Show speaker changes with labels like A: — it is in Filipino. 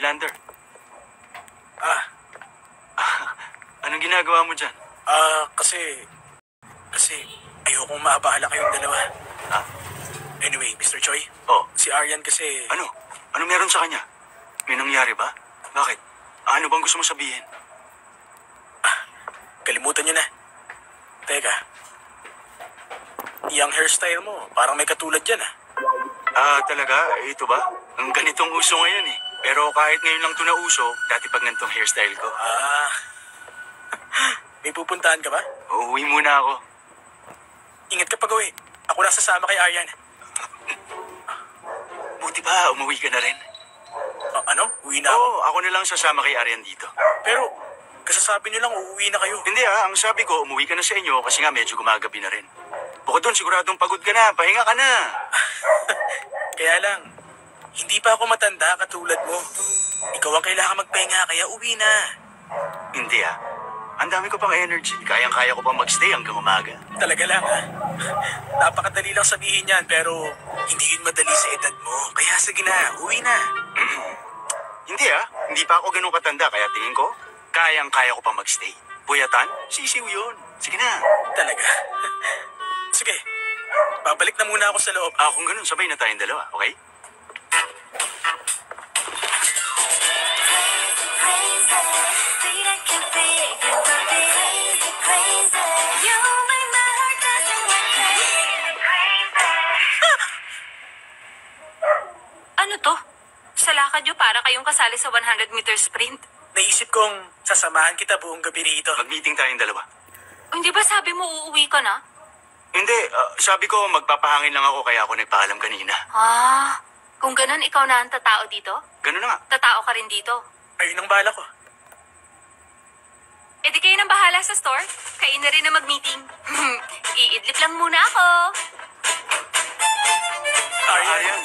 A: Lander. Anong ginagawa mo dyan?
B: Kasi ayokong maabahala kayong dalawa. Anyway, Mr. Choi.
A: Oh.
B: Si Aryan kasi...
A: Ano? Ano meron sa kanya? May nangyari ba? Bakit? Ano bang gusto mo sabihin?
B: Kalimutan niyo na. Teka. Yung hairstyle mo, parang may katulad dyan
A: Talaga? Ito ba? Ang ganitong uso ngayon eh. Pero kahit ngayon lang ito na uso, dati pag ganitong hairstyle ko.
B: May pupuntahan ka ba?
A: Uuwi muna ako.
B: Ingat ka pag uwi. Ako na sasama kay Aryan.
A: Buti ba, umuwi ka na rin?
B: Ano? Uwi na ako?
A: Oo, ako na lang sasama kay Aryan dito.
B: Pero, kasasabi niyo lang uuwi na kayo.
A: Hindi ang sabi ko, umuwi ka na sa inyo kasi nga medyo gumagabi na rin. Bukod doon, siguradong pagod ka na, pahinga ka na.
B: Kaya lang, hindi pa ako matanda katulad mo. Ikaw ang kailangan magpahinga, kaya uwi na.
A: Hindi ang dami ko pang energy. Kayang-kaya ko pang magstay hanggang umaga.
B: Talaga lang Napakadali lang sabihin yan, pero hindi yun madali sa edad mo. Kaya sige na, uwi na.
A: Hindi hindi pa ako ganun katanda, kaya tingin ko, kayang-kaya ko pang magstay. Puyatan, sisiw yun. Sige na.
B: Talaga? Sige, babalik na muna ako sa loob.
A: Kung ganun, sabay na tayong dalawa, okay?
C: Ano to? Sa lakad nyo para kayong kasali sa 100-meter sprint.
B: Naisip kong sasamahan kita buong gabi rito.
A: Mag-meeting tayong dalawa.
C: Hindi ba sabi mo uuwi ka na?
A: Hindi, sabi ko magpapahangin lang ako kaya ako nagpaalam kanina.
C: Kung ganun, ikaw na ang tatao dito?
A: Ganun na nga.
C: Tatao ka rin dito?
B: Ayun ang bala ko.
C: E di kayo nang bahala sa store. Kayo na rin na mag-meeting. Iidlip lang muna ako.
A: Aryan.